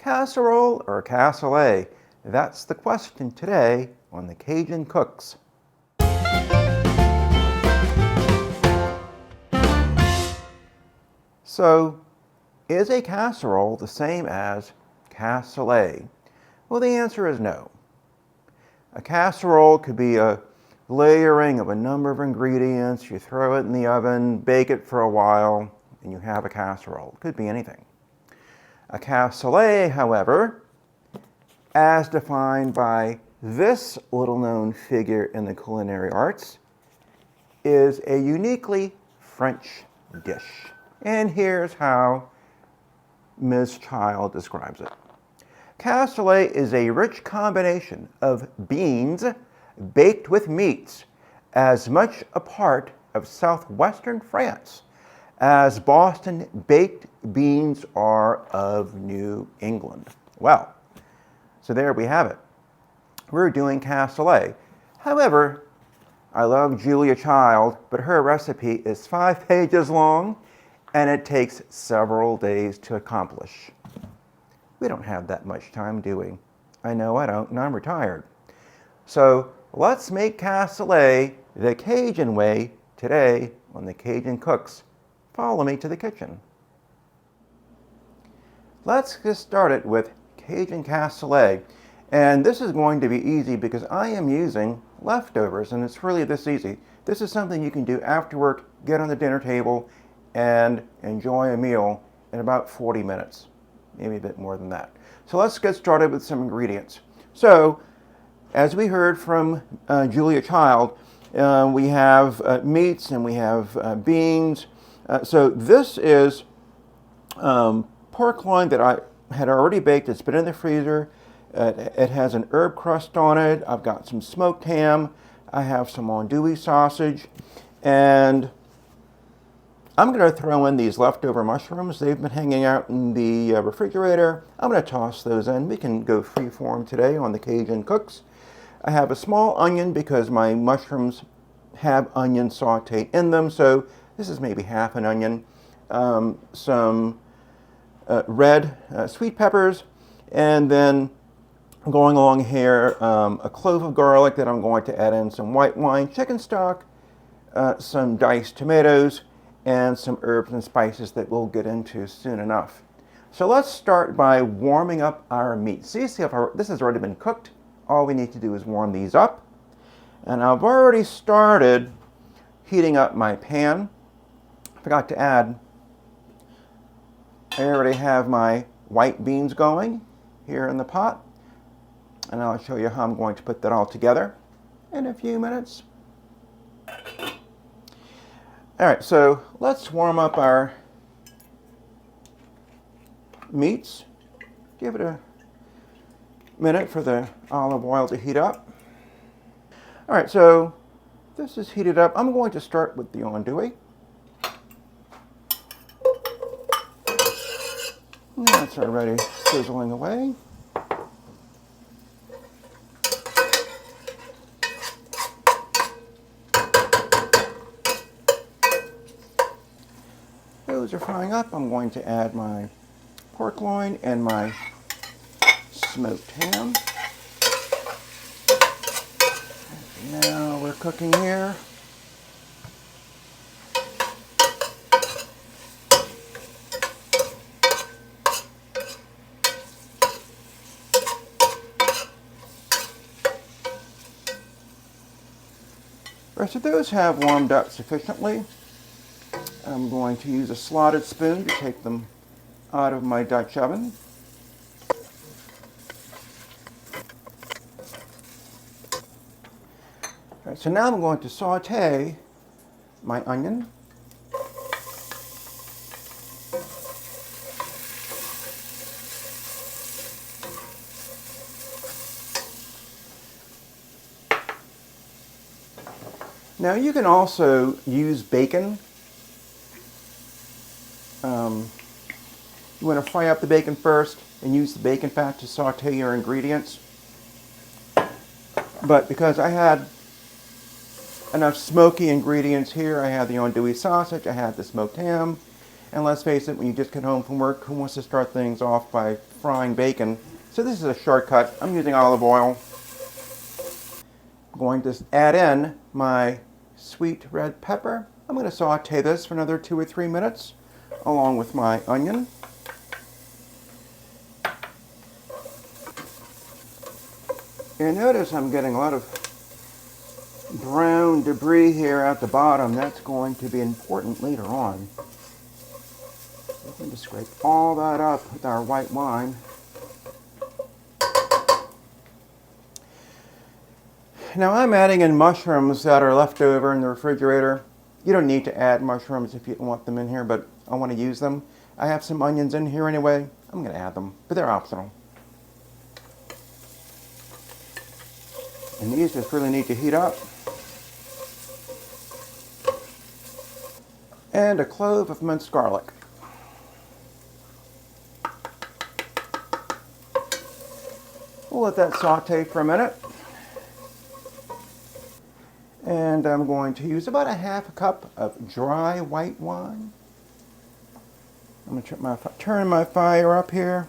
Casserole or cassoulet? That's the question today on the Cajun Cooks. So, is a casserole the same as cassoulet? Well, the answer is no. A casserole could be a layering of a number of ingredients. You throw it in the oven, bake it for a while, and you have a casserole. It could be anything. A cassoulet, however, as defined by this little-known figure in the culinary arts, is a uniquely French dish. And here's how Ms. Child describes it. Cassoulet is a rich combination of beans baked with meats, as much a part of southwestern France as Boston baked beans are of New England. Well, so there we have it. We're doing cassoulet. However, I love Julia Child, but her recipe is 5 pages long and it takes several days to accomplish. We don't have that much time, do we? I know I don't, and I'm retired. So let's make cassoulet the Cajun way today on the Cajun Cooks. Follow me to the kitchen. Let's get started with Cajun cassoulet. And this is going to be easy because I am using leftovers, and it's really this easy. This is something you can do after work, get on the dinner table, and enjoy a meal in about 40 minutes, maybe a bit more than that. So let's get started with some ingredients. So, as we heard from Julia Child, we have meats and we have beans. So this is pork loin that I had already baked. It's been in the freezer. It has an herb crust on it. I've got some smoked ham. I have some andouille sausage. And I'm going to throw in these leftover mushrooms. They've been hanging out in the refrigerator. I'm going to toss those in. We can go freeform today on the Cajun Cooks. I have a small onion because my mushrooms have onion sauteed in them. So this is maybe half an onion. Some red sweet peppers. And then going along here, a clove of garlic that I'm going to add in some white wine, chicken stock, some diced tomatoes, and some herbs and spices that we'll get into soon enough. So let's start by warming up our meat. See if this has already been cooked. All we need to do is warm these up. And I've already started heating up my pan. Forgot to add, I already have my white beans going here in the pot. And I'll show you how I'm going to put that all together in a few minutes. All right, so let's warm up our meats. Give it a minute for the olive oil to heat up. All right, so this is heated up. I'm going to start with the andouille. That's already sizzling away. Those are frying up. I'm going to add my pork loin and my smoked ham. Now we're cooking here. The rest of those have warmed up sufficiently. I'm going to use a slotted spoon to take them out of my Dutch oven. All right, so now I'm going to saute my onion. Now you can also use bacon. You want to fry up the bacon first and use the bacon fat to saute your ingredients. But because I had enough smoky ingredients here, I had the andouille sausage, I had the smoked ham, And let's face it, when you just get home from work, who wants to start things off by frying bacon? So this is a shortcut. I'm using olive oil. I'm going to add in my sweet red pepper. I'm going to saute this for another 2 or 3 minutes, along with my onion. And notice I'm getting a lot of brown debris here at the bottom. That's going to be important later on. We're going to scrape all that up with our white wine. Now I'm adding in mushrooms that are left over in the refrigerator. You don't need to add mushrooms if you don't want them in here, but I want to use them. I have some onions in here anyway. I'm going to add them, but they're optional. And these just really need to heat up. And a clove of minced garlic. We'll let that saute for a minute. And I'm going to use about a half a cup of dry white wine. I'm going to turn my fire up here.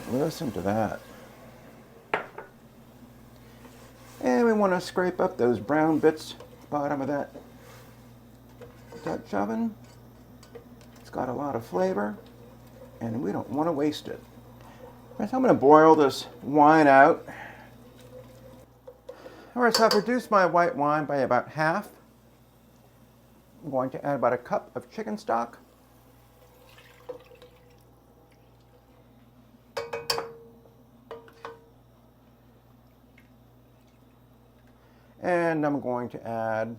Listen to that. And we want to scrape up those brown bits, bottom of that Dutch oven. It's got a lot of flavor, and we don't want to waste it. So I'm going to boil this wine out. Alright, so I've reduced my white wine by about half. I'm going to add about a cup of chicken stock. And I'm going to add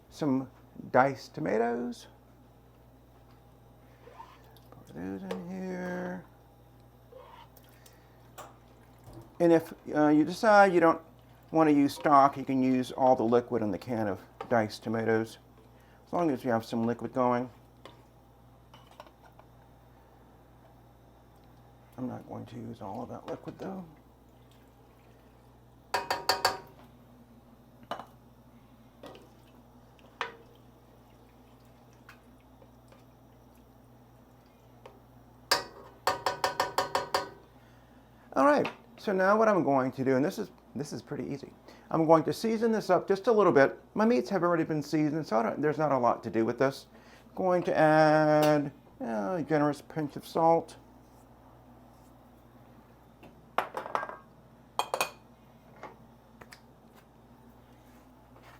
some diced tomatoes. Put those in here. And if you decide you don't want to use stock, you can use all the liquid in the can of diced tomatoes, as long as you have some liquid going. I'm not going to use all of that liquid though. All right, so now what I'm going to do, and this is pretty easy. I'm going to season this up just a little bit. My meats have already been seasoned, so there's not a lot to do with this. I'm going to add a generous pinch of salt.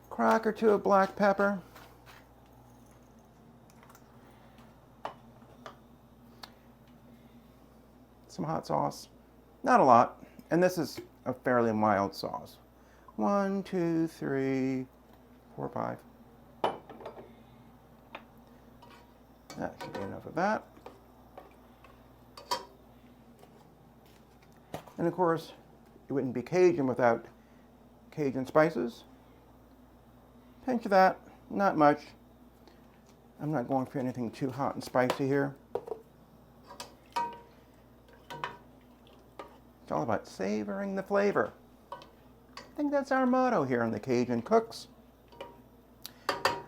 Crack or two of black pepper. Some hot sauce. Not a lot, and this is a fairly mild sauce. 1, 2, 3, 4, 5. That should be enough of that. And of course, it wouldn't be Cajun without Cajun spices. Pinch of that, not much. I'm not going for anything too hot and spicy here. It's all about savoring the flavor. I think that's our motto here in the Cajun Cooks.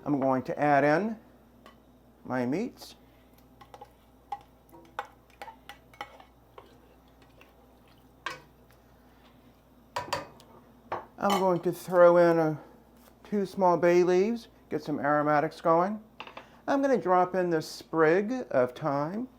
I'm going to add in my meats. I'm going to throw in 2 small bay leaves, get some aromatics going. I'm going to drop in this sprig of thyme.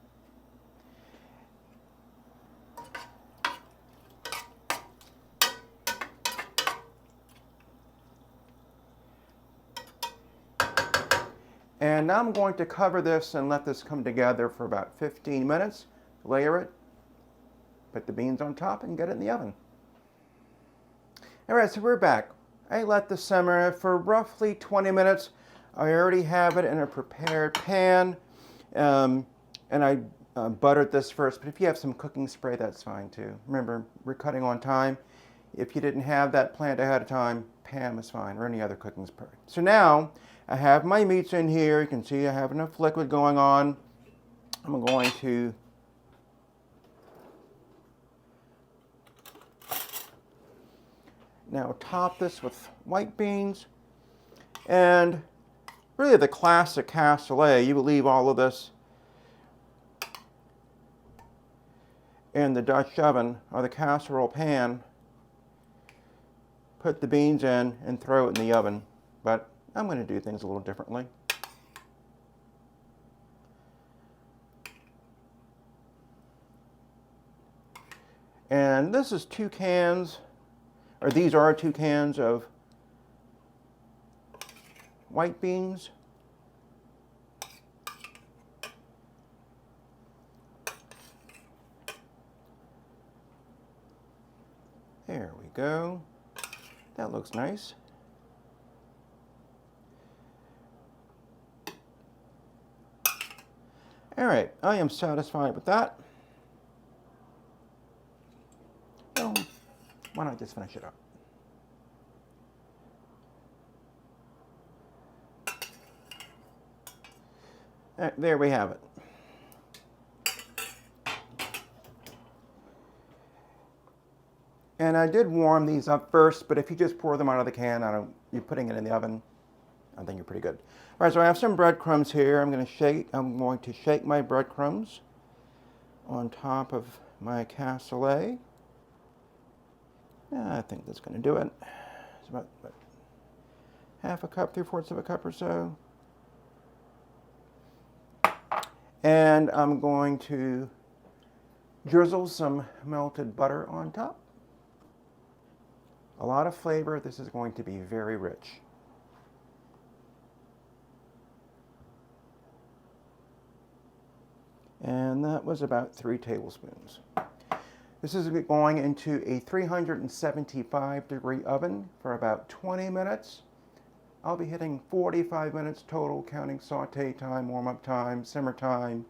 And now I'm going to cover this and let this come together for about 15 minutes. Layer it, put the beans on top, and get it in the oven. All right, so we're back. I let this simmer for roughly 20 minutes. I already have it in a prepared pan, and I buttered this first, but if you have some cooking spray, that's fine too. Remember, we're cutting on time. If you didn't have that planned ahead of time, Pam is fine, or any other cooking spray. So now, I have my meats in here. You can see I have enough liquid going on. I'm going to now top this with white beans. And really the classic cassoulet, you would leave all of this in the Dutch oven or the casserole pan, put the beans in and throw it in the oven. But I'm going to do things a little differently. And this is 2 cans, or these are 2 cans of white beans. There we go. That looks nice. All right, I am satisfied with that. Well, why not just finish it up? There we have it. And I did warm these up first, but if you just pour them out of the can, you're putting it in the oven, I think you're pretty good. All right, so I have some breadcrumbs here. I'm going to shake my breadcrumbs on top of my cassoulet. I think that's going to do it. It's about half a cup, 3/4 of a cup or so. And I'm going to drizzle some melted butter on top. A lot of flavor. This is going to be very rich. And that was about 3 tablespoons. This is going into a 375-degree oven for about 20 minutes. I'll be hitting 45 minutes total, counting saute time, warm-up time, simmer time,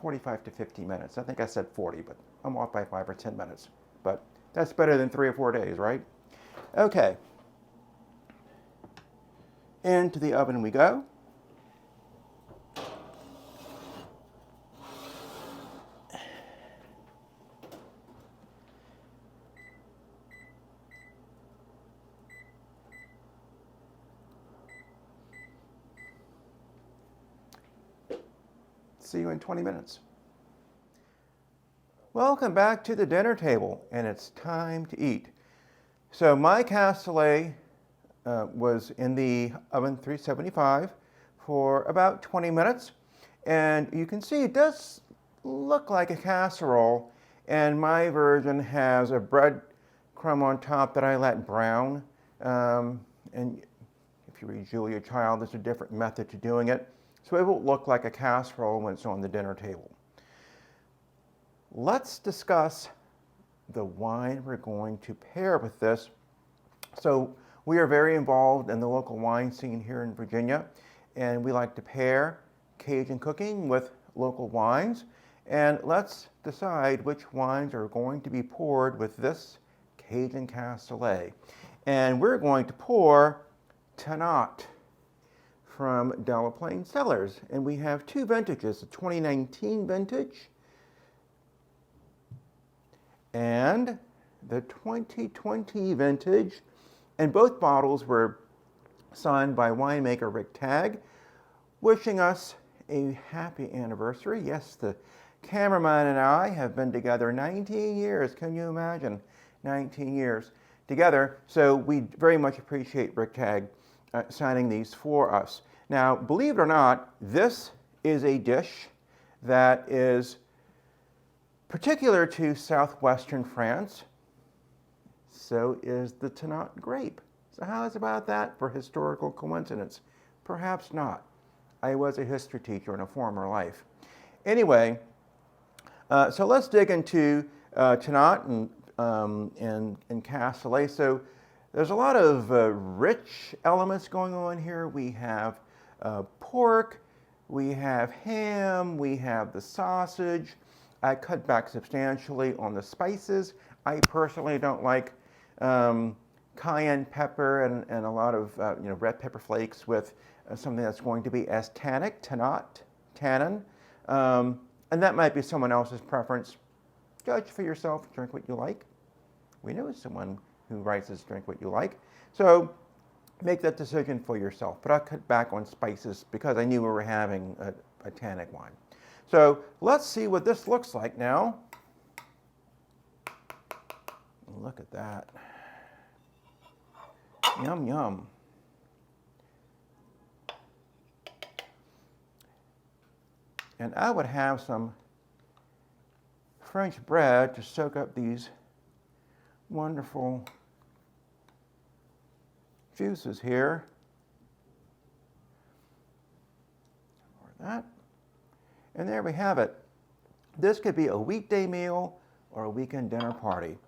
45 to 50 minutes. I think I said 40, but I'm off by 5 or 10 minutes. But that's better than 3 or 4 days, right? Okay. Into the oven we go. See you in 20 minutes. Welcome back to the dinner table, and it's time to eat. So my cassoulet was in the oven 375 for about 20 minutes, and you can see it does look like a casserole, and my version has a bread crumb on top that I let brown. And if you read Julia Child, there's a different method to doing it. So it will look like a casserole when it's on the dinner table. Let's discuss the wine we're going to pair with this. So we are very involved in the local wine scene here in Virginia, and we like to pair Cajun cooking with local wines. And let's decide which wines are going to be poured with this Cajun cassoulet. And we're going to pour Tannat from Delaplane Cellars. And we have 2 vintages, the 2019 vintage and the 2020 vintage. And both bottles were signed by winemaker Rick Tagg, wishing us a happy anniversary. Yes, the cameraman and I have been together 19 years. Can you imagine? 19 years together. So we very much appreciate Rick Tagg signing these for us. Now, believe it or not, this is a dish that is particular to southwestern France. So is the Tannat grape. So how is about that for historical coincidence? Perhaps not. I was a history teacher in a former life. Anyway, so let's dig into Tannat and cassoulet. So there's a lot of rich elements going on here. We have pork, we have ham, we have the sausage. I cut back substantially on the spices. I personally don't like cayenne pepper and a lot of red pepper flakes with something that's going to be as tannic, tannin. And that might be someone else's preference. Judge for yourself, drink what you like. We know someone who writes this drink what you like. So make that decision for yourself. But I cut back on spices because I knew we were having a tannic wine. So let's see what this looks like now. Look at that. Yum, yum. And I would have some French bread to soak up these wonderful juices here. Or that. And there we have it. This could be a weekday meal or a weekend dinner party.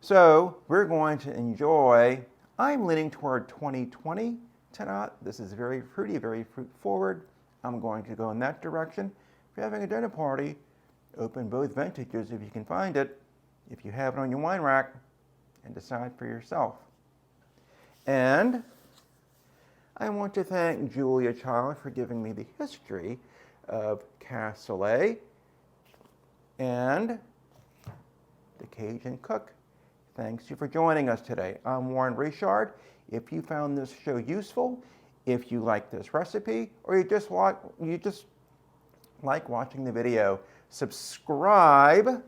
So we're going to enjoy, I'm leaning toward 2020 tonight. This is very fruity, very fruit forward. I'm going to go in that direction. If you're having a dinner party, open both vintages if you can find it, if you have it on your wine rack, and decide for yourself. And I want to thank Julia Child for giving me the history of Cassoulet and the Cajun Cook. Thanks you for joining us today. I'm Warren Richard. If you found this show useful, if you like this recipe, or you just like watching the video, subscribe,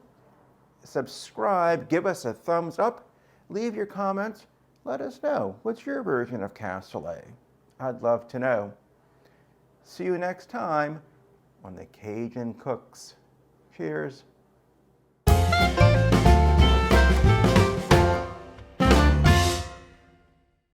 give us a thumbs up, leave your comments, let us know. What's your version of Cassoulet? I'd love to know. See you next time on the Cajun Cooks. Cheers.